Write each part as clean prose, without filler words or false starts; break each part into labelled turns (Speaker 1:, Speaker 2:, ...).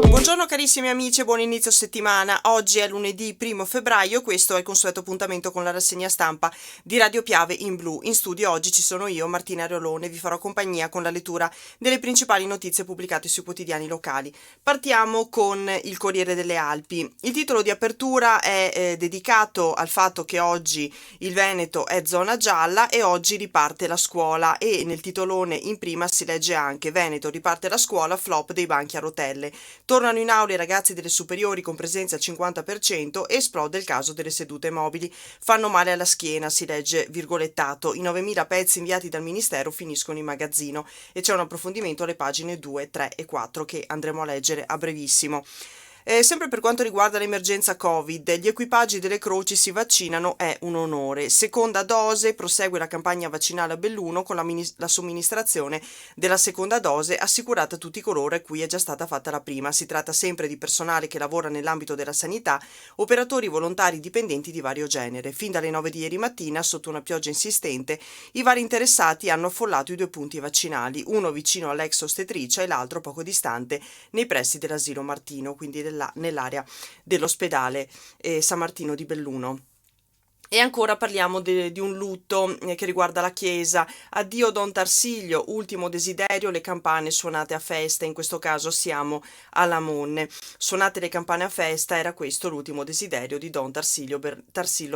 Speaker 1: Buongiorno carissimi amici e buon inizio settimana. Oggi è lunedì 1 febbraio, questo è il consueto appuntamento con la rassegna stampa di Radio Piave in Blu. In studio oggi ci sono io, Martina Reolone, vi farò compagnia con la lettura delle principali notizie pubblicate sui quotidiani locali. Partiamo con il Corriere delle Alpi. Il titolo di apertura è dedicato al fatto che oggi il Veneto è zona gialla e oggi riparte la scuola, e nel titolone in prima si legge anche: Veneto riparte la scuola, flop dei banchi a rotelle. Tornano in aula i ragazzi delle superiori con presenza al 50% e esplode il caso delle sedute mobili. Fanno male alla schiena, si legge virgolettato. I 9.000 pezzi inviati dal Ministero finiscono in magazzino, e c'è un approfondimento alle pagine 2, 3 e 4 che andremo a leggere a brevissimo. Sempre per quanto riguarda l'emergenza Covid, gli equipaggi delle Croci si vaccinano, è un onore. Seconda dose, prosegue la campagna vaccinale a Belluno con la somministrazione della seconda dose assicurata a tutti coloro a cui è già stata fatta la prima. Si tratta sempre di personale che lavora nell'ambito della sanità, operatori volontari dipendenti di vario genere. Fin dalle 9 di ieri mattina, sotto una pioggia insistente, i vari interessati hanno affollato i 2 punti vaccinali, uno vicino all'ex ostetricia e l'altro poco distante nei pressi dell'asilo Martino, quindi nell'area dell'ospedale San Martino di Belluno. E ancora parliamo di un lutto che riguarda la chiesa. Addio Don Tarsilio, ultimo desiderio, le campane suonate a festa, in questo caso siamo alla Monne. Suonate le campane a festa, era questo l'ultimo desiderio di Don Tarsilio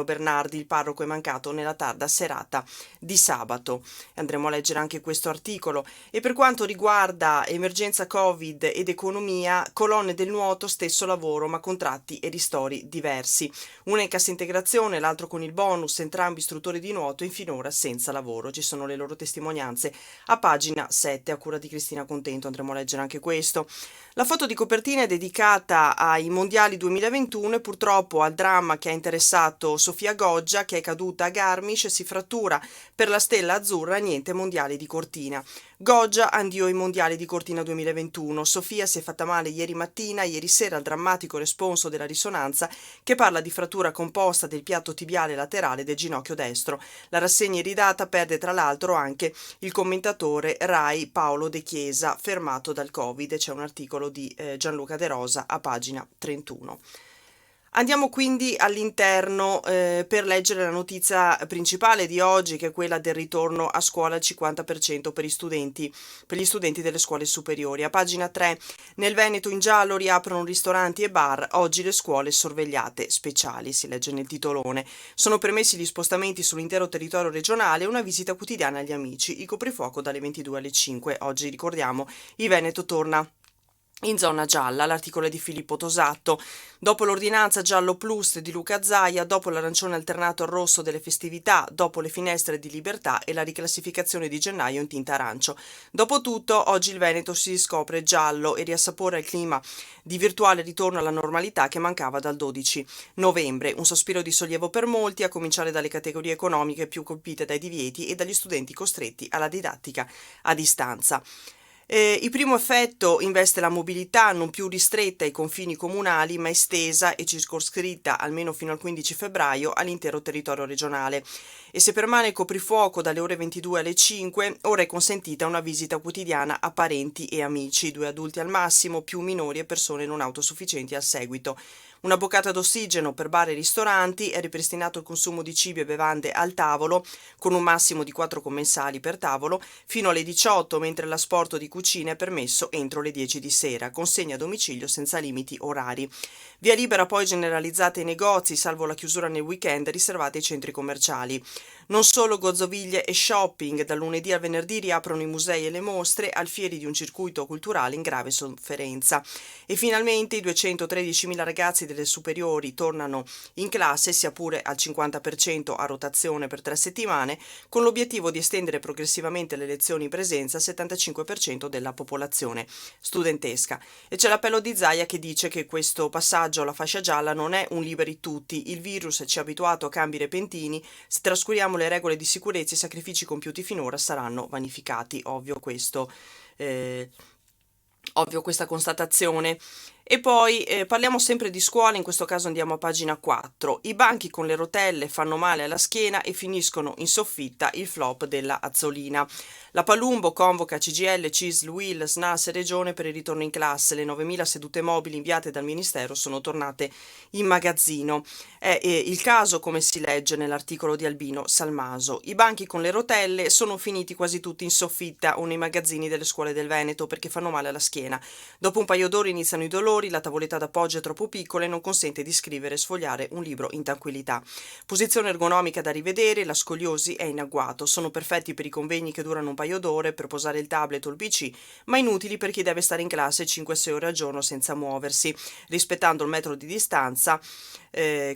Speaker 1: Bernardi, il parroco è mancato nella tarda serata di sabato. Andremo a leggere anche questo articolo. E per quanto riguarda emergenza Covid ed economia, colonne del nuoto, stesso lavoro ma contratti e ristori diversi. Una in cassa integrazione, l'altro con il bonus, entrambi istruttori di nuoto e finora senza lavoro. Ci sono le loro testimonianze a pagina 7 a cura di Cristina Contento, andremo a leggere anche questo. La foto di copertina è dedicata ai mondiali 2021 e purtroppo al dramma che ha interessato Sofia Goggia, che è caduta a Garmisch e si frattura per la stella azzurra, niente mondiali di Cortina. Goggia, addio ai mondiali di Cortina 2021. Sofia si è fatta male ieri sera al drammatico responso della risonanza che parla di frattura composta del piatto tibiale laterale del ginocchio destro. La rassegna iridata perde tra l'altro anche il commentatore Rai Paolo De Chiesa, fermato dal Covid. C'è un articolo di Gianluca De Rosa a pagina 31. Andiamo quindi all'interno per leggere la notizia principale di oggi, che è quella del ritorno a scuola al 50% per gli studenti delle scuole superiori. A pagina 3, nel Veneto in giallo riaprono ristoranti e bar, oggi le scuole sorvegliate speciali, si legge nel titolone. Sono permessi gli spostamenti sull'intero territorio regionale e una visita quotidiana agli amici, il coprifuoco dalle 22 alle 5. Oggi, ricordiamo, il Veneto torna in zona gialla. L'articolo è di Filippo Tosatto. Dopo l'ordinanza giallo plus di Luca Zaia, dopo l'arancione alternato al rosso delle festività, dopo le finestre di libertà e la riclassificazione di gennaio in tinta arancio. Dopotutto, oggi il Veneto si scopre giallo e riassapora il clima di virtuale ritorno alla normalità che mancava dal 12 novembre. Un sospiro di sollievo per molti, a cominciare dalle categorie economiche più colpite dai divieti e dagli studenti costretti alla didattica a distanza. Il primo effetto investe la mobilità, non più ristretta ai confini comunali, ma estesa e circoscritta, almeno fino al 15 febbraio, all'intero territorio regionale. E se permane il coprifuoco dalle ore 22 alle 5, ora è consentita una visita quotidiana a parenti e amici, 2 adulti al massimo, più minori e persone non autosufficienti al seguito. Una boccata d'ossigeno per bar e ristoranti, è ripristinato il consumo di cibi e bevande al tavolo, con un massimo di 4 commensali per tavolo, fino alle 18, mentre l'asporto di cucina è permesso entro le 10 di sera, consegna a domicilio senza limiti orari. Via libera poi generalizzata ai negozi, salvo la chiusura nel weekend riservata ai centri commerciali. Non solo gozzoviglie e shopping, dal lunedì al venerdì riaprono i musei e le mostre, alfieri di un circuito culturale in grave sofferenza. E finalmente i 213.000 ragazzi delle superiori tornano in classe, sia pure al 50% a rotazione per 3 settimane, con l'obiettivo di estendere progressivamente le lezioni in presenza al 75% della popolazione studentesca. E c'è l'appello di Zaia che dice che questo passaggio alla fascia gialla non è un liberi tutti, il virus ci ha abituato a cambi repentini, se trascuriamo le regole di sicurezza i sacrifici compiuti finora saranno vanificati. Ovvio questa constatazione. E poi parliamo sempre di scuola, in questo caso andiamo a pagina 4. I banchi con le rotelle fanno male alla schiena e finiscono in soffitta, il flop della Azzolina. La Palumbo convoca CGIL, CISL, UIL, SNAS e Regione per il ritorno in classe. Le 9.000 sedute mobili inviate dal Ministero sono tornate in magazzino. È il caso, come si legge nell'articolo di Albino Salmaso. I banchi con le rotelle sono finiti quasi tutti in soffitta o nei magazzini delle scuole del Veneto perché fanno male alla schiena. Dopo un paio d'ore iniziano i dolori, la tavoletta d'appoggio è troppo piccola e non consente di scrivere e sfogliare un libro in tranquillità. Posizione ergonomica da rivedere, la scoliosi è in agguato. Sono perfetti per i convegni che durano un paio d'ore, per posare il tablet o il PC, ma inutili per chi deve stare in classe 5-6 ore al giorno senza muoversi, rispettando il metro di distanza,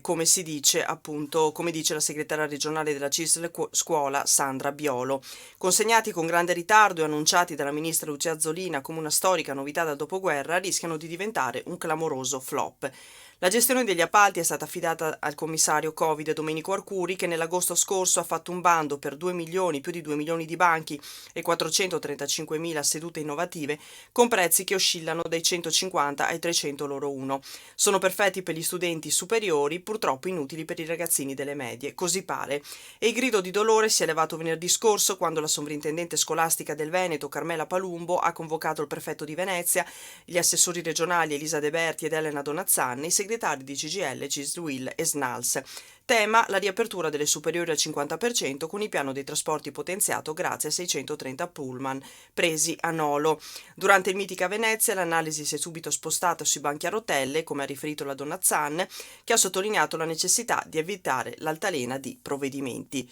Speaker 1: come si dice appunto, come dice la segretaria regionale della CISL Scuola Sandra Biolo. Consegnati con grande ritardo e annunciati dalla ministra Lucia Azzolina come una storica novità dal dopoguerra, rischiano di diventare un clamoroso flop. La gestione degli appalti è stata affidata al commissario Covid Domenico Arcuri, che nell'agosto scorso ha fatto un bando per 2 milioni, più di 2 milioni di banchi e 435.000 sedute innovative, con prezzi che oscillano dai 150 ai 300 loro uno. Sono perfetti per gli studenti superiori, purtroppo inutili per i ragazzini delle medie, così pare. E il grido di dolore si è levato venerdì scorso quando la sovrintendente scolastica del Veneto, Carmela Palumbo, ha convocato il prefetto di Venezia, gli assessori regionali Elisa De Berti ed Elena Donazzanni, i segretari di CGIL, CISL, UIL e SNALS. Tema la riapertura delle superiori al 50% con il piano dei trasporti potenziato grazie a 630 pullman presi a Nolo. Durante il Mitica Venezia l'analisi si è subito spostata sui banchi a rotelle, come ha riferito la Donazzan, che ha sottolineato la necessità di evitare l'altalena di provvedimenti.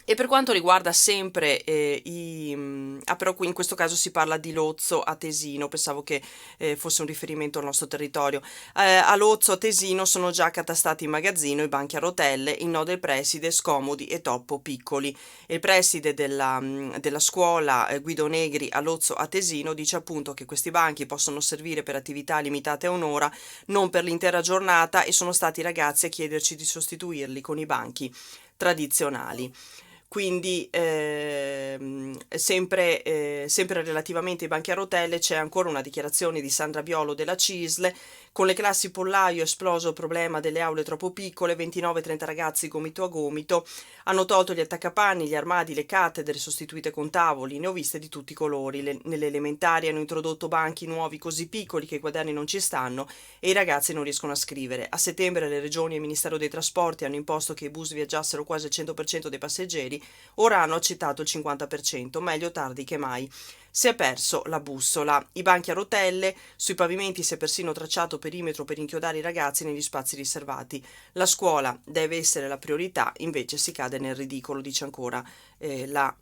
Speaker 1: E per quanto riguarda sempre però qui in questo caso si parla di Lozzo a Tesino, pensavo che fosse un riferimento al nostro territorio. A Lozzo a Tesino sono già accatastati in magazzino i banchi a rotelle in no del preside scomodi e troppo piccoli. Il preside della scuola Guido Negri a Lozzo a Tesino dice appunto che questi banchi possono servire per attività limitate a un'ora, non per l'intera giornata, e sono stati i ragazzi a chiederci di sostituirli con i banchi tradizionali. Quindi sempre relativamente ai banchi a rotelle c'è ancora una dichiarazione di Sandra Biolo della CISL. Con le classi pollaio è esploso il problema delle aule troppo piccole, 29-30 ragazzi gomito a gomito, hanno tolto gli attaccapanni, gli armadi, le cattedre sostituite con tavoli, ne ho viste di tutti i colori. Nelle elementari hanno introdotto banchi nuovi così piccoli che i quaderni non ci stanno e i ragazzi non riescono a scrivere. A settembre le regioni e il Ministero dei Trasporti hanno imposto che i bus viaggiassero quasi al 100% dei passeggeri, ora hanno accettato il 50%, meglio tardi che mai. Si è perso la bussola. I banchi a rotelle, sui pavimenti si è persino tracciato perimetro per inchiodare i ragazzi negli spazi riservati. La scuola deve essere la priorità, invece si cade nel ridicolo, dice ancora la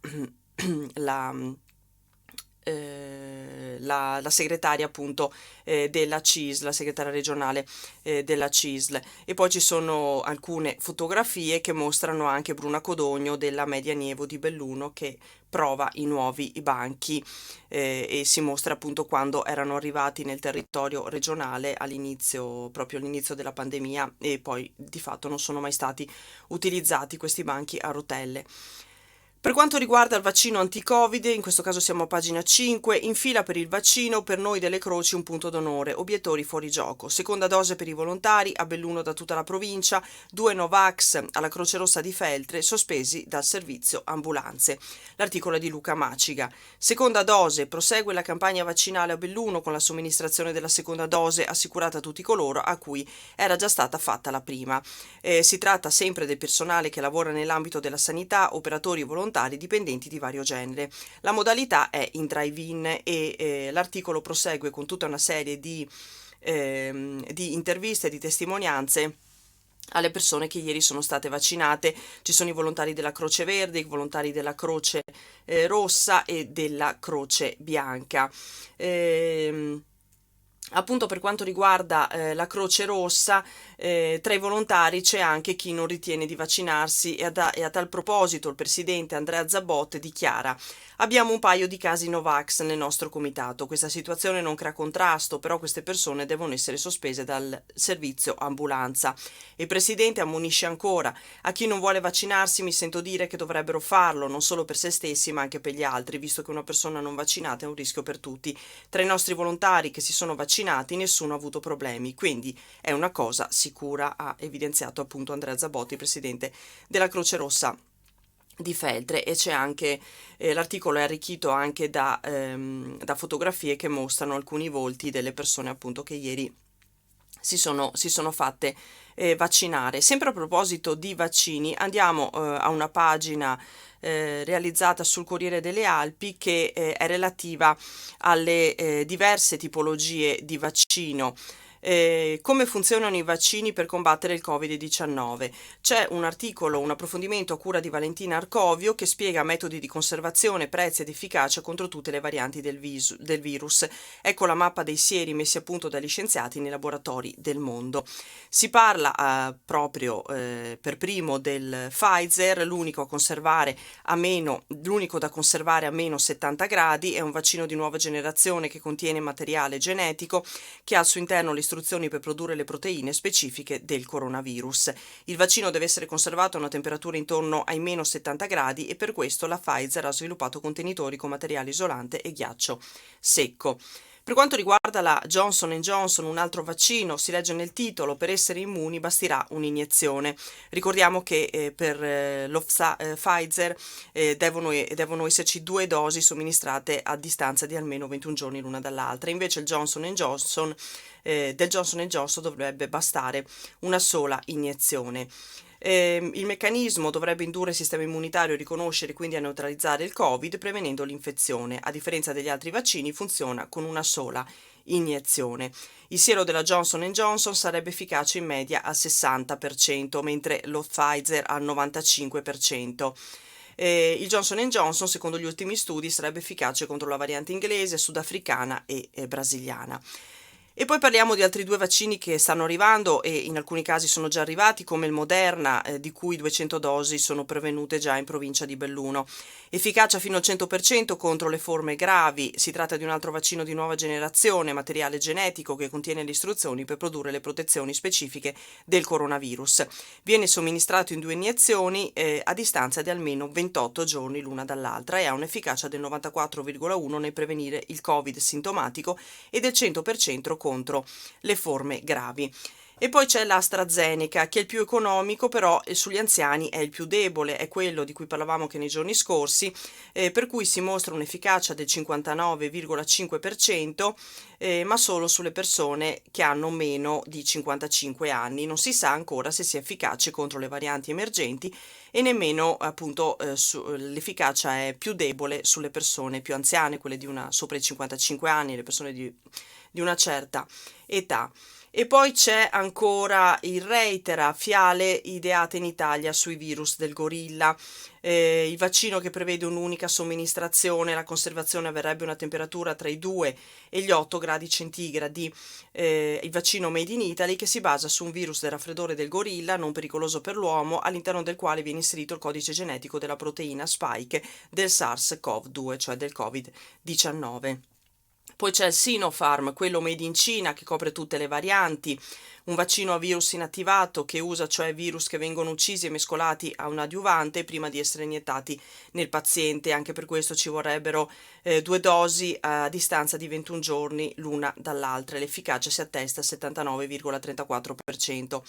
Speaker 1: segretaria appunto della CISL, la segretaria regionale della CISL. E poi ci sono alcune fotografie che mostrano anche Bruna Codogno della Media Nievo di Belluno che prova i nuovi banchi e si mostra appunto quando erano arrivati nel territorio regionale proprio all'inizio della pandemia, e poi di fatto non sono mai stati utilizzati questi banchi a rotelle. Per quanto riguarda il vaccino anti-Covid, in questo caso siamo a pagina 5, in fila per il vaccino, per noi delle Croci un punto d'onore, obiettori fuori gioco. Seconda dose per i volontari, a Belluno da tutta la provincia, 2 Novax alla Croce Rossa di Feltre, sospesi dal servizio ambulanze. L'articolo è di Luca Maciga. Seconda dose, prosegue la campagna vaccinale a Belluno con la somministrazione della seconda dose assicurata a tutti coloro a cui era già stata fatta la prima. Si tratta sempre del personale che lavora nell'ambito della sanità, operatori e volontari, dipendenti di vario genere. La modalità è in drive-in e l'articolo prosegue con tutta una serie di interviste e di testimonianze alle persone che ieri sono state vaccinate. Ci sono i volontari della Croce Verde, i volontari della Croce Rossa e della Croce Bianca. Appunto, per quanto riguarda la Croce Rossa, tra i volontari c'è anche chi non ritiene di vaccinarsi e a tal proposito il presidente Andrea Zabotte dichiara: abbiamo un paio di casi Novax nel nostro comitato, questa situazione non crea contrasto, però queste persone devono essere sospese dal servizio ambulanza. Il presidente ammonisce ancora: a chi non vuole vaccinarsi mi sento dire che dovrebbero farlo, non solo per se stessi ma anche per gli altri, visto che una persona non vaccinata è un rischio per tutti. Tra i nostri volontari che si sono vaccinati nessuno ha avuto problemi, quindi è una cosa sicura, ha evidenziato appunto Andrea Zabotti, presidente della Croce Rossa di Feltre, e c'è anche l'articolo è arricchito anche da fotografie che mostrano alcuni volti delle persone appunto che ieri si sono fatte vaccinare. Sempre a proposito di vaccini, andiamo a una pagina realizzata sul Corriere delle Alpi che è relativa alle diverse tipologie di vaccino. Come funzionano i vaccini per combattere il Covid-19? C'è un articolo, un approfondimento a cura di Valentina Arcovio che spiega metodi di conservazione, prezzi ed efficacia contro tutte le varianti del virus. Ecco la mappa dei sieri messi a punto dagli scienziati nei laboratori del mondo. Si parla proprio per primo del Pfizer, l'unico da conservare a meno 70 gradi, è un vaccino di nuova generazione che contiene materiale genetico che ha al suo interno le istruzioni per produrre le proteine specifiche del coronavirus. Il vaccino deve essere conservato a una temperatura intorno ai meno 70 gradi e per questo la Pfizer ha sviluppato contenitori con materiale isolante e ghiaccio secco. Per quanto riguarda la Johnson Johnson, un altro vaccino, si legge nel titolo: per essere immuni basterà un'iniezione. Ricordiamo che per lo Pfizer devono esserci 2 dosi somministrate a distanza di almeno 21 giorni l'una dall'altra. Invece il del Johnson Johnson dovrebbe bastare una sola iniezione. Il meccanismo dovrebbe indurre il sistema immunitario a riconoscere e quindi a neutralizzare il Covid, prevenendo l'infezione. A differenza degli altri vaccini, funziona con una sola iniezione. Il siero della Johnson Johnson sarebbe efficace in media al 60%, mentre lo Pfizer al 95%. Il Johnson Johnson, secondo gli ultimi studi, sarebbe efficace contro la variante inglese, sudafricana e brasiliana. E poi parliamo di altri 2 vaccini che stanno arrivando e in alcuni casi sono già arrivati, come il Moderna, di cui 200 dosi sono pervenute già in provincia di Belluno. Efficacia fino al 100% contro le forme gravi. Si tratta di un altro vaccino di nuova generazione, materiale genetico che contiene le istruzioni per produrre le protezioni specifiche del coronavirus. Viene somministrato in 2 iniezioni a distanza di almeno 28 giorni l'una dall'altra e ha un'efficacia del 94,1 nel prevenire il Covid sintomatico e del 100% contro le forme gravi. E poi c'è l'AstraZeneca, che è il più economico, però sugli anziani è il più debole, è quello di cui parlavamo anche nei giorni scorsi, per cui si mostra un'efficacia del 59,5%, ma solo sulle persone che hanno meno di 55 anni. Non si sa ancora se sia efficace contro le varianti emergenti e nemmeno appunto l'efficacia è più debole sulle persone più anziane, quelle sopra i 55 anni, le persone di una certa età. E poi c'è ancora il Reitera, fiale ideate in Italia sui virus del gorilla. Il vaccino che prevede un'unica somministrazione, la conservazione avverrebbe una temperatura tra i 2 e gli 8 gradi centigradi. Il vaccino Made in Italy, che si basa su un virus del raffreddore del gorilla, non pericoloso per l'uomo, all'interno del quale viene inserito il codice genetico della proteina spike del SARS-CoV-2, cioè del Covid-19. Poi c'è il Sinopharm, quello made in Cina, che copre tutte le varianti, un vaccino a virus inattivato che usa cioè virus che vengono uccisi e mescolati a un adiuvante prima di essere iniettati nel paziente. Anche per questo ci vorrebbero 2 dosi a distanza di 21 giorni l'una dall'altra. L'efficacia si attesta al 79,34%.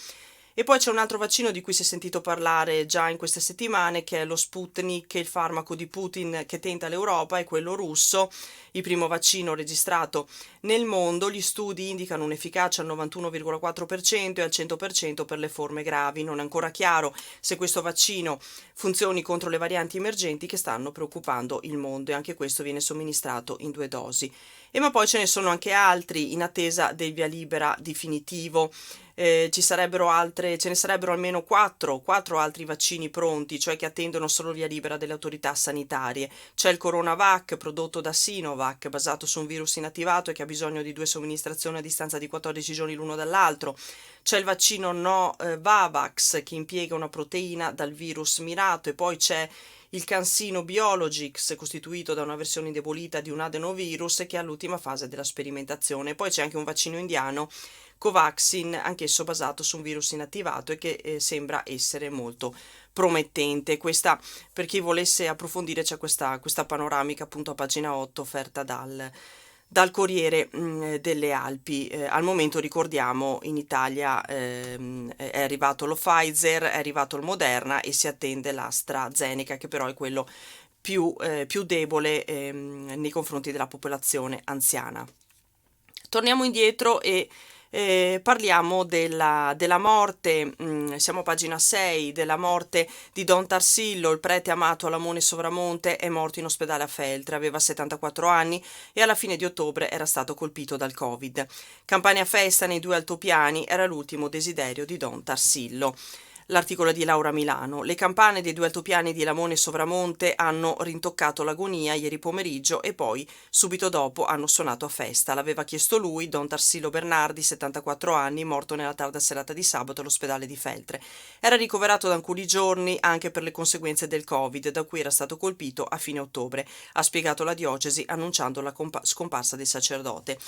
Speaker 1: E poi c'è un altro vaccino di cui si è sentito parlare già in queste settimane, che è lo Sputnik, che è il farmaco di Putin che tenta l'Europa, è quello russo, il primo vaccino registrato nel mondo. Gli studi indicano un'efficacia al 91,4% e al 100% per le forme gravi. Non è ancora chiaro se questo vaccino funzioni contro le varianti emergenti che stanno preoccupando il mondo, e anche questo viene somministrato in 2 dosi. Ma poi ce ne sono anche altri in attesa del via libera definitivo. Ce ne sarebbero almeno 4 altri vaccini pronti, cioè che attendono solo via libera delle autorità sanitarie. C'è il Coronavac, prodotto da Sinovac, basato su un virus inattivato e che ha bisogno di 2 somministrazioni a distanza di 14 giorni l'uno dall'altro. C'è il vaccino Novavax, che impiega una proteina dal virus mirato, e poi c'è il CanSino Biologics, costituito da una versione indebolita di un adenovirus che è all'ultima fase della sperimentazione. Poi c'è anche un vaccino indiano, Covaxin, anch'esso basato su un virus inattivato e che sembra essere molto promettente. Questa, per chi volesse approfondire, c'è questa panoramica appunto a pagina 8 offerta dal Corriere delle Alpi. Al momento ricordiamo in Italia è arrivato lo Pfizer, è arrivato il Moderna e si attende l'AstraZeneca, che però è quello più debole nei confronti della popolazione anziana. Torniamo indietro e parliamo della morte, siamo a pagina 6, della morte di Don Tarsillo, il prete amato a Lamone Sovramonte, è morto in ospedale a Feltre, aveva 74 anni e alla fine di ottobre era stato colpito dal Covid. Campane a festa nei due altopiani era l'ultimo desiderio di Don Tarsillo. L'articolo di Laura Milano. Le campane dei due altopiani di Lamone Sovramonte hanno rintoccato l'agonia ieri pomeriggio e poi, subito dopo, hanno suonato a festa. L'aveva chiesto lui, Don Tarsillo Bernardi, 74 anni, morto nella tarda serata di sabato all'ospedale di Feltre. Era ricoverato da alcuni giorni anche per le conseguenze del Covid, da cui era stato colpito a fine ottobre, ha spiegato la diocesi annunciando la scomparsa del sacerdote.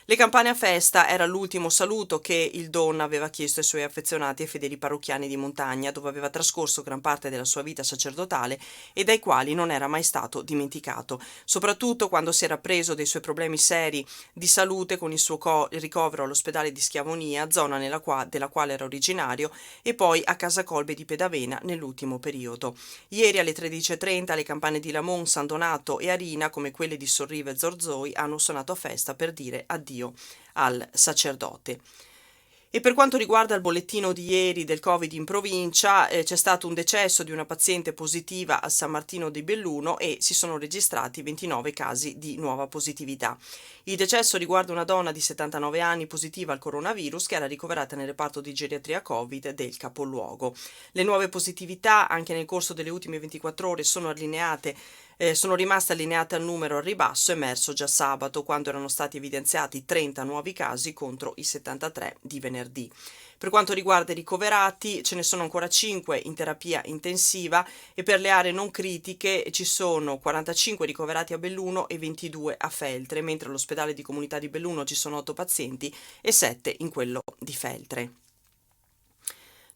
Speaker 1: Le campane a festa era l'ultimo saluto che il Don aveva chiesto ai suoi affezionati e fedeli parrocchiani di montagna, dove aveva trascorso gran parte della sua vita sacerdotale e dai quali non era mai stato dimenticato, soprattutto quando si era preso dei suoi problemi seri di salute con il suo ricovero all'ospedale di Schiavonia, zona della quale era originario, e poi a Casa Colbe di Pedavena nell'ultimo periodo. Ieri alle 13:30 le campane di Lamon, San Donato e Arina, come quelle di Sorrive e Zorzoi, hanno suonato a festa per dire addio al sacerdote. E per quanto riguarda il bollettino di ieri del Covid in provincia, c'è stato un decesso di una paziente positiva a San Martino di Belluno e si sono registrati 29 casi di nuova positività. Il decesso riguarda una donna di 79 anni positiva al coronavirus che era ricoverata nel reparto di geriatria Covid del capoluogo. Le nuove positività anche nel corso delle ultime 24 ore sono rimaste allineate al numero al ribasso emerso già sabato, quando erano stati evidenziati 30 nuovi casi contro i 73 di venerdì. Per quanto riguarda i ricoverati, ce ne sono ancora 5 in terapia intensiva e per le aree non critiche ci sono 45 ricoverati a Belluno e 22 a Feltre, mentre all'ospedale di comunità di Belluno ci sono 8 pazienti e 7 in quello di Feltre.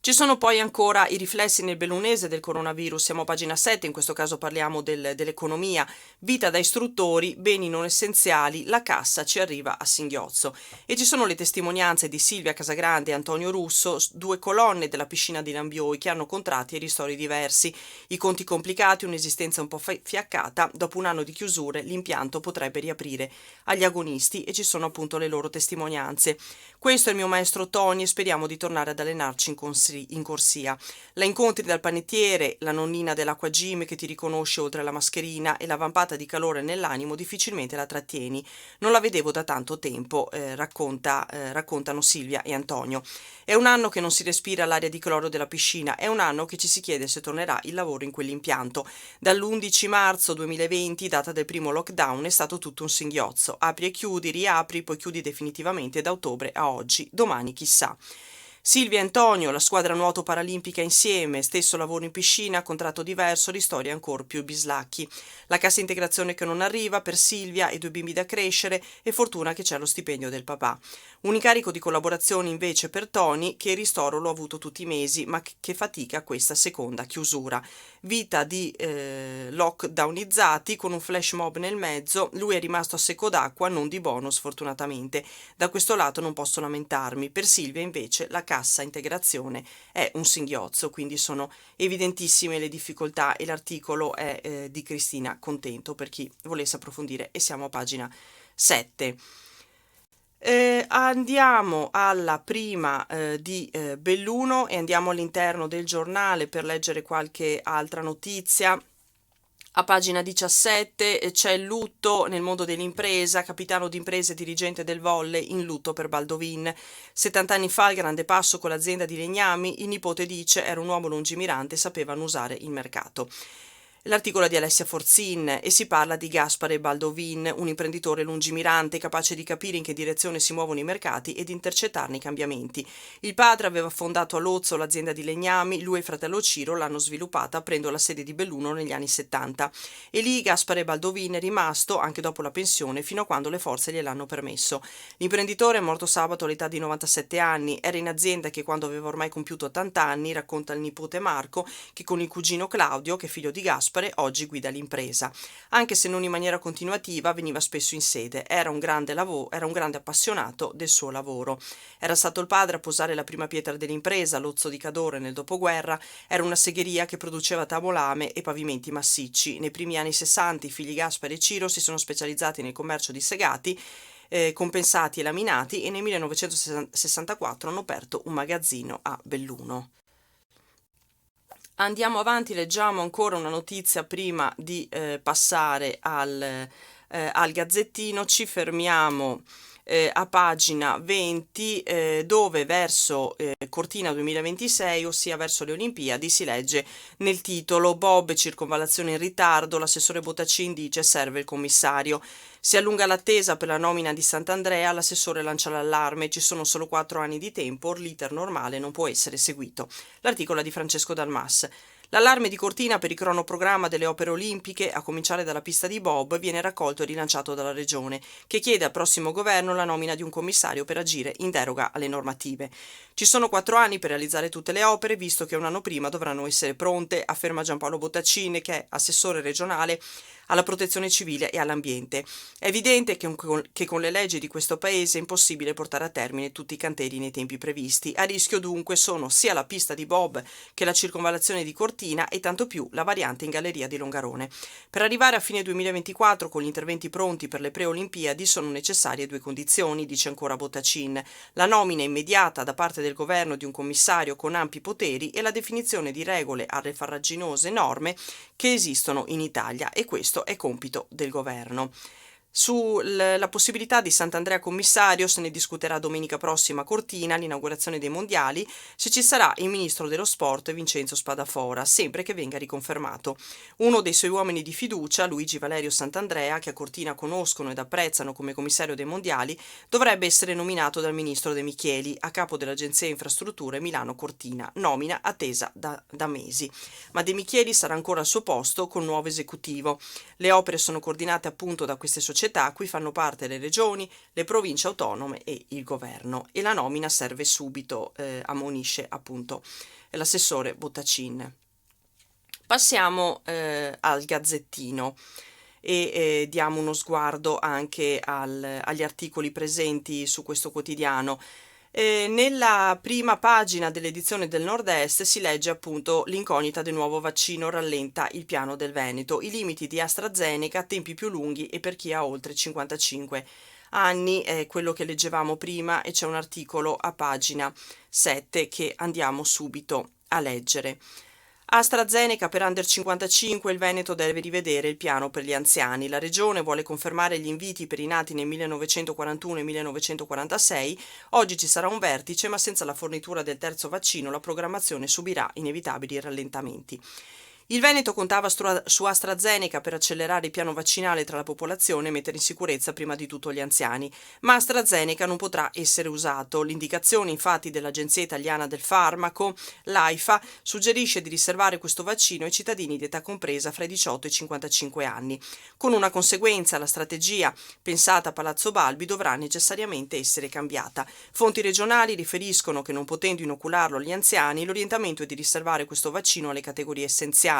Speaker 1: Ci sono poi ancora i riflessi nel bellunese del coronavirus, siamo a pagina 7, in questo caso parliamo dell'economia, vita da istruttori, beni non essenziali, la cassa ci arriva a singhiozzo. E ci sono le testimonianze di Silvia Casagrande e Antonio Russo, due colonne della piscina di Lambioi che hanno contratti e ristori diversi, i conti complicati, un'esistenza un po' fiaccata, dopo un anno di chiusure l'impianto potrebbe riaprire agli agonisti e ci sono appunto le loro testimonianze. Questo è il mio maestro Tony e speriamo di tornare ad allenarci in corsia. La incontri dal panettiere, la nonnina dell'acqua gym che ti riconosce oltre la mascherina e la vampata di calore nell'animo difficilmente la trattieni. Non la vedevo da tanto tempo, raccontano Silvia e Antonio. È un anno che non si respira l'aria di cloro della piscina, è un anno che ci si chiede se tornerà il lavoro in quell'impianto. Dall'11 marzo 2020, data del primo lockdown, è stato tutto un singhiozzo. Apri e chiudi, riapri, poi chiudi definitivamente da ottobre a oggi. Domani chissà. Silvia e Antonio, la squadra nuoto paralimpica insieme, stesso lavoro in piscina, contratto diverso, ristori ancora più bislacchi. La cassa integrazione che non arriva per Silvia e 2 bimbi da crescere e fortuna che c'è lo stipendio del papà. Un incarico di collaborazione invece per Tony, che il ristoro l'ho avuto tutti i mesi, ma che fatica questa seconda chiusura. Vita di lockdownizzati con un flash mob nel mezzo, lui è rimasto a secco d'acqua, non di bonus fortunatamente. Da questo lato non posso lamentarmi. Per Silvia invece la cassa integrazione è un singhiozzo, quindi sono evidentissime le difficoltà e l'articolo è di Cristina Contento per chi volesse approfondire e siamo a pagina 7. Andiamo alla prima di Belluno e andiamo all'interno del giornale per leggere qualche altra notizia. A pagina 17 c'è il lutto nel mondo dell'impresa, capitano d'impresa e dirigente del volley in lutto per Baldovin. 70 anni fa il grande passo con l'azienda di legnami, il nipote dice era un uomo lungimirante e sapeva usare il mercato. L'articolo di Alessia Forzin e si parla di Gaspare Baldovin, un imprenditore lungimirante capace di capire in che direzione si muovono i mercati ed intercettarne i cambiamenti. Il padre aveva fondato a Lozzo l'azienda di legnami, lui e il fratello Ciro l'hanno sviluppata aprendo la sede di Belluno negli anni 70 e lì Gaspare Baldovin è rimasto anche dopo la pensione fino a quando le forze gliel'hanno permesso. L'imprenditore è morto sabato all'età di 97 anni, era in azienda che quando aveva ormai compiuto 80 anni, racconta il nipote Marco, che con il cugino Claudio, che è figlio di Gaspare, Gaspare oggi guida l'impresa. Anche se non in maniera continuativa, veniva spesso in sede. Era un grande appassionato del suo lavoro. Era stato il padre a posare la prima pietra dell'impresa, l'Ozzo di Cadore nel dopoguerra. Era una segheria che produceva tavolame e pavimenti massicci. Nei primi anni 60 i figli Gaspare e Ciro si sono specializzati nel commercio di segati, compensati e laminati, e nel 1964 hanno aperto un magazzino a Belluno. Andiamo avanti, leggiamo ancora una notizia prima di passare al Gazzettino. Ci fermiamo a pagina 20, dove verso Cortina 2026, ossia verso le Olimpiadi, si legge nel titolo: Bob, circonvallazione in ritardo, l'assessore Bottacin dice serve il commissario. Si allunga l'attesa per la nomina di Sant'Andrea, l'assessore lancia l'allarme, ci sono solo 4 anni di tempo, l'iter normale non può essere seguito. L'articolo è di Francesco Dalmas. L'allarme di Cortina per il cronoprogramma delle opere olimpiche, a cominciare dalla pista di bob, viene raccolto e rilanciato dalla Regione, che chiede al prossimo governo la nomina di un commissario per agire in deroga alle normative. Ci sono 4 anni per realizzare tutte le opere, visto che un anno prima dovranno essere pronte, afferma Giampaolo Bottacin, che è assessore regionale alla protezione civile e all'ambiente. È evidente che con le leggi di questo paese è impossibile portare a termine tutti i cantieri nei tempi previsti. A rischio dunque sono sia la pista di bob che la circonvallazione di Cortina e tanto più la variante in galleria di Longarone. Per arrivare a fine 2024 con gli interventi pronti per le pre-Olimpiadi sono necessarie 2 condizioni, dice ancora Bottacin: la nomina immediata da parte del governo di un commissario con ampi poteri e la definizione di regole alle farraginose norme che esistono in Italia, e questo è compito del governo. Sulla possibilità di Sant'Andrea commissario se ne discuterà domenica prossima a Cortina, l'inaugurazione dei mondiali, se ci sarà il ministro dello sport Vincenzo Spadafora, sempre che venga riconfermato. Uno dei suoi uomini di fiducia, Luigi Valerio Sant'Andrea, che a Cortina conoscono ed apprezzano come commissario dei mondiali, dovrebbe essere nominato dal ministro De Micheli a capo dell'Agenzia Infrastrutture Milano Cortina, nomina attesa da mesi. Ma De Micheli sarà ancora al suo posto col nuovo esecutivo. Le opere sono coordinate appunto da queste società a cui fanno parte le regioni, le province autonome e il governo, e la nomina serve subito, ammonisce appunto l'assessore Bottacin. Passiamo al Gazzettino e diamo uno sguardo anche agli articoli presenti su questo quotidiano. Nella prima pagina dell'edizione del Nord-Est si legge appunto: l'incognita del nuovo vaccino rallenta il piano del Veneto, i limiti di AstraZeneca, tempi più lunghi e per chi ha oltre 55 anni, è quello che leggevamo prima, e c'è un articolo a pagina 7 che andiamo subito a leggere. AstraZeneca per under 55, il Veneto deve rivedere il piano per gli anziani. La Regione vuole confermare gli inviti per i nati nel 1941 e 1946. Oggi ci sarà un vertice, ma senza la fornitura del terzo vaccino la programmazione subirà inevitabili rallentamenti. Il Veneto contava su AstraZeneca per accelerare il piano vaccinale tra la popolazione e mettere in sicurezza prima di tutto gli anziani, ma AstraZeneca non potrà essere usato. L'indicazione infatti dell'Agenzia Italiana del Farmaco, l'AIFA, suggerisce di riservare questo vaccino ai cittadini di età compresa fra i 18 e i 55 anni. Con una conseguenza, la strategia pensata a Palazzo Balbi dovrà necessariamente essere cambiata. Fonti regionali riferiscono che, non potendo inocularlo agli anziani, l'orientamento è di riservare questo vaccino alle categorie essenziali,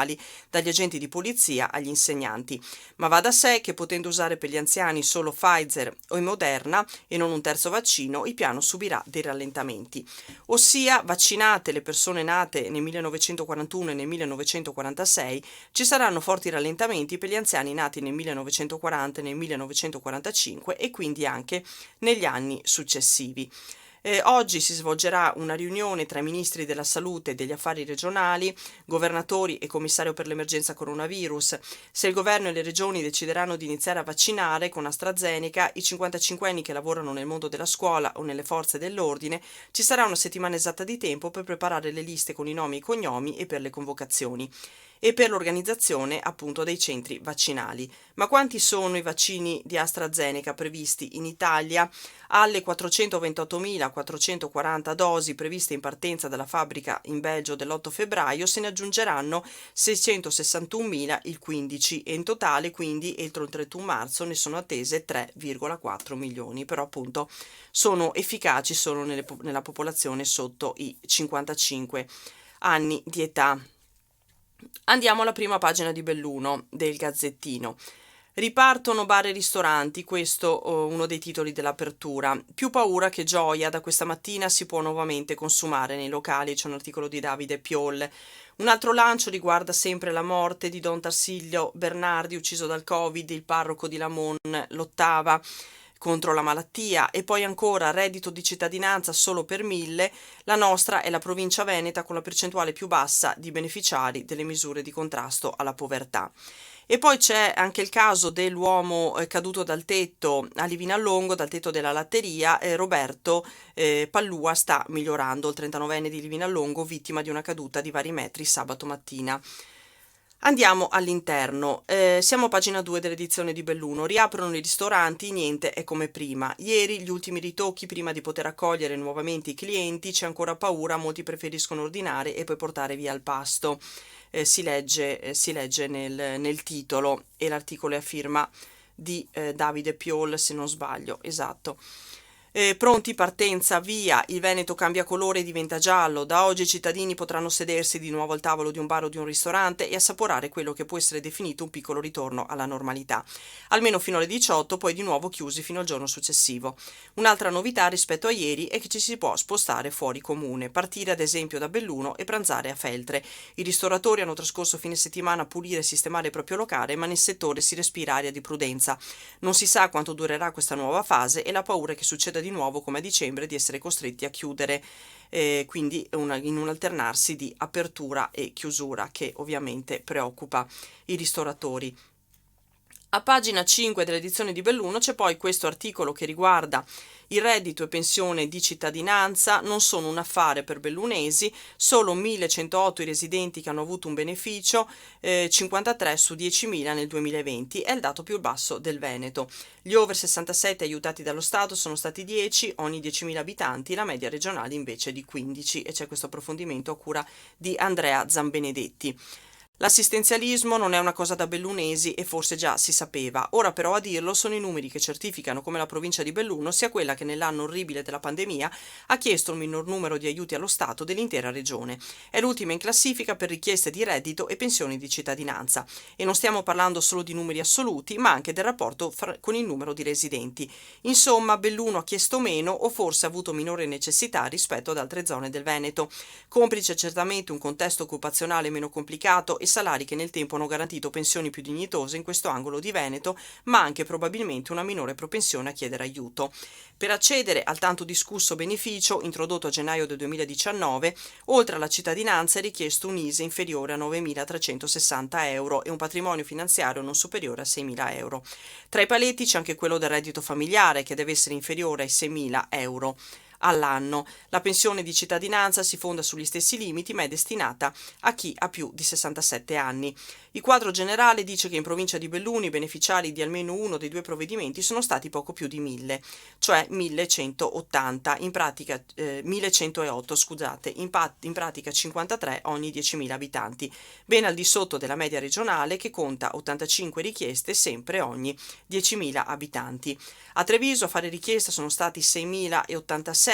Speaker 1: dagli agenti di polizia agli insegnanti. Ma va da sé che, potendo usare per gli anziani solo Pfizer o Moderna e non un terzo vaccino, il piano subirà dei rallentamenti. Ossia, vaccinate le persone nate nel 1941 e nel 1946, ci saranno forti rallentamenti per gli anziani nati nel 1940 e nel 1945 e quindi anche negli anni successivi. Oggi si svolgerà una riunione tra i ministri della salute e degli affari regionali, governatori e commissario per l'emergenza coronavirus. Se il governo e le regioni decideranno di iniziare a vaccinare con AstraZeneca i 55enni che lavorano nel mondo della scuola o nelle forze dell'ordine, ci sarà una settimana esatta di tempo per preparare le liste con i nomi e i cognomi e per le convocazioni e per l'organizzazione appunto dei centri vaccinali. Ma quanti sono i vaccini di AstraZeneca previsti in Italia? Alle 428.440 dosi previste in partenza dalla fabbrica in Belgio dell'8 febbraio se ne aggiungeranno 661.000 il 15, e in totale quindi entro il 31 marzo ne sono attese 3,4 milioni, però appunto sono efficaci solo nella popolazione sotto i 55 anni di età. Andiamo alla prima pagina di Belluno del Gazzettino. Ripartono bar e ristoranti, questo uno dei titoli dell'apertura. Più paura che gioia, da questa mattina si può nuovamente consumare nei locali, c'è un articolo di Davide Piolle. Un altro lancio riguarda sempre la morte di Don Tarsilio Bernardi, ucciso dal Covid, il parroco di Lamon lottava contro la malattia, e poi ancora reddito di cittadinanza solo per 1.000, la nostra è la provincia veneta con la percentuale più bassa di beneficiari delle misure di contrasto alla povertà. E poi c'è anche il caso dell'uomo caduto dal tetto a Livinallongo, dal tetto della latteria. Roberto Pallua sta migliorando, il 39enne di Livinallongo, vittima di una caduta di vari metri sabato mattina. Andiamo all'interno, siamo a pagina 2 dell'edizione di Belluno. Riaprono i ristoranti, niente è come prima. Ieri gli ultimi ritocchi prima di poter accogliere nuovamente i clienti, c'è ancora paura, molti preferiscono ordinare e poi portare via il pasto. Si legge nel titolo, e l'articolo è a firma di Davide Piol, se non sbaglio, esatto. Pronti, partenza, via, il Veneto cambia colore e diventa giallo. Da oggi i cittadini potranno sedersi di nuovo al tavolo di un bar o di un ristorante e assaporare quello che può essere definito un piccolo ritorno alla normalità. Almeno fino alle 18, poi di nuovo chiusi fino al giorno successivo. Un'altra novità rispetto a ieri è che ci si può spostare fuori comune, partire ad esempio da Belluno e pranzare a Feltre. I ristoratori hanno trascorso fine settimana a pulire e sistemare il proprio locale, ma nel settore si respira aria di prudenza. Non si sa quanto durerà questa nuova fase e la paura è che succeda di nuovo come a dicembre, di essere costretti a chiudere, quindi in un alternarsi di apertura e chiusura che ovviamente preoccupa i ristoratori. A pagina 5 dell'edizione di Belluno c'è poi questo articolo che riguarda il reddito e pensione di cittadinanza. Non sono un affare per bellunesi, solo 1.108 i residenti che hanno avuto un beneficio, 53 su 10.000 nel 2020, è il dato più basso del Veneto. Gli over 67 aiutati dallo Stato sono stati 10 ogni 10.000 abitanti, la media regionale invece di 15, e c'è questo approfondimento a cura di Andrea Zambenedetti. L'assistenzialismo non è una cosa da bellunesi e forse già si sapeva. Ora però a dirlo sono i numeri che certificano come la provincia di Belluno sia quella che nell'anno orribile della pandemia ha chiesto un minor numero di aiuti allo Stato dell'intera regione. È l'ultima in classifica per richieste di reddito e pensioni di cittadinanza. E non stiamo parlando solo di numeri assoluti, ma anche del rapporto con il numero di residenti. Insomma, Belluno ha chiesto meno o forse ha avuto minore necessità rispetto ad altre zone del Veneto. Complice certamente un contesto occupazionale meno complicato e salari che nel tempo hanno garantito pensioni più dignitose in questo angolo di Veneto, ma anche probabilmente una minore propensione a chiedere aiuto. Per accedere al tanto discusso beneficio, introdotto a gennaio del 2019, oltre alla cittadinanza è richiesto un ISEE inferiore a 9.360 euro e un patrimonio finanziario non superiore a 6.000 euro. Tra i paletti c'è anche quello del reddito familiare, che deve essere inferiore ai 6.000 euro all'anno. La pensione di cittadinanza si fonda sugli stessi limiti, ma è destinata a chi ha più di 67 anni. Il quadro generale dice che in provincia di Belluno i beneficiari di almeno uno dei due provvedimenti sono stati poco più di 1.000, cioè 1.180, in pratica 1.108, scusate, in pratica 53 ogni 10.000 abitanti, ben al di sotto della media regionale che conta 85 richieste sempre ogni 10.000 abitanti. A Treviso a fare richiesta sono stati 6.086.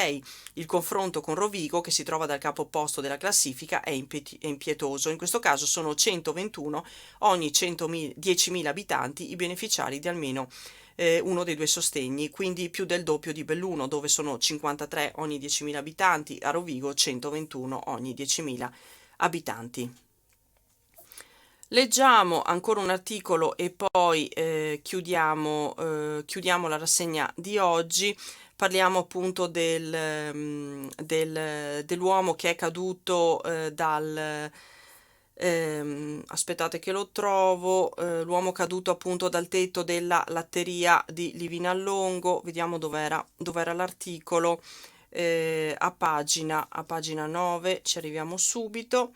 Speaker 1: Il confronto con Rovigo, che si trova dal capo opposto della classifica, è impietoso. In questo caso sono 121 ogni 10.000 abitanti i beneficiari di almeno uno dei due sostegni, quindi più del doppio di Belluno, dove sono 53 ogni 10.000 abitanti, a Rovigo 121 ogni 10.000 abitanti. Leggiamo ancora un articolo e poi chiudiamo la rassegna di oggi. Parliamo appunto dell'uomo che è caduto aspettate che lo trovo, l'uomo caduto appunto dal tetto della latteria di Livinallongo. Vediamo dov'era l'articolo, a pagina 9, ci arriviamo subito.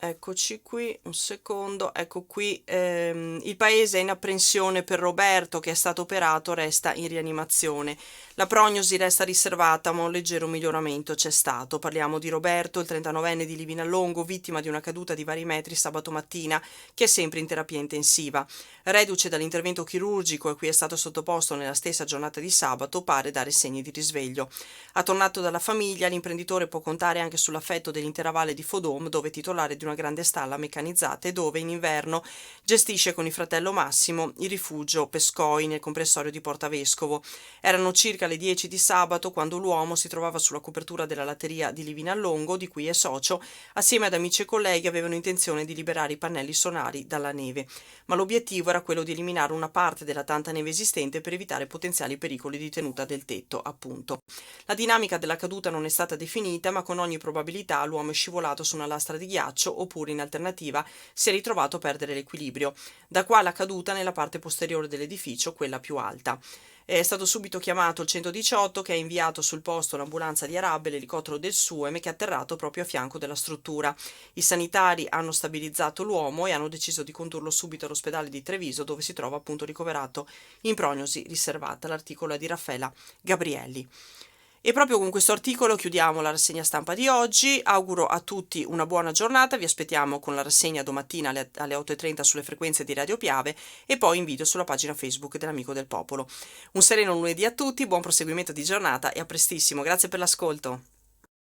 Speaker 1: Eccoci qui, un secondo, ecco qui, il paese è in apprensione per Roberto che è stato operato, resta in rianimazione. La prognosi resta riservata, ma un leggero miglioramento c'è stato. Parliamo di Roberto, il 39enne di Livinallongo, vittima di una caduta di vari metri sabato mattina, che è sempre in terapia intensiva. Reduce dall'intervento chirurgico a cui è stato sottoposto nella stessa giornata di sabato, pare dare segni di risveglio. Attornato dalla famiglia, l'imprenditore può contare anche sull'affetto dell'intera valle di Fodom, dove titolare di una grande stalla meccanizzata e dove in inverno gestisce con il fratello Massimo il rifugio Pescoi nel comprensorio di Portavescovo. Erano circa le 10 di sabato quando l'uomo si trovava sulla copertura della latteria di Livinallongo, di cui è socio, assieme ad amici e colleghi avevano intenzione di liberare i pannelli solari dalla neve, ma l'obiettivo era quello di eliminare una parte della tanta neve esistente per evitare potenziali pericoli di tenuta del tetto, appunto. La dinamica della caduta non è stata definita, ma con ogni probabilità l'uomo è scivolato su una lastra di ghiaccio oppure, in alternativa, si è ritrovato a perdere l'equilibrio. Da qua la caduta nella parte posteriore dell'edificio, quella più alta. È stato subito chiamato il 118, che ha inviato sul posto l'ambulanza di Arab e l'elicottero del SUEM, che è atterrato proprio a fianco della struttura. I sanitari hanno stabilizzato l'uomo e hanno deciso di condurlo subito all'ospedale di Treviso, dove si trova appunto ricoverato in prognosi riservata. L'articolo è di Raffaella Gabrielli. E proprio con questo articolo chiudiamo la rassegna stampa di oggi. Auguro a tutti una buona giornata, vi aspettiamo con la rassegna domattina alle 8:30 sulle frequenze di Radio Piave e poi in video sulla pagina Facebook dell'Amico del Popolo. Un sereno lunedì a tutti, buon proseguimento di giornata e a prestissimo, grazie per l'ascolto.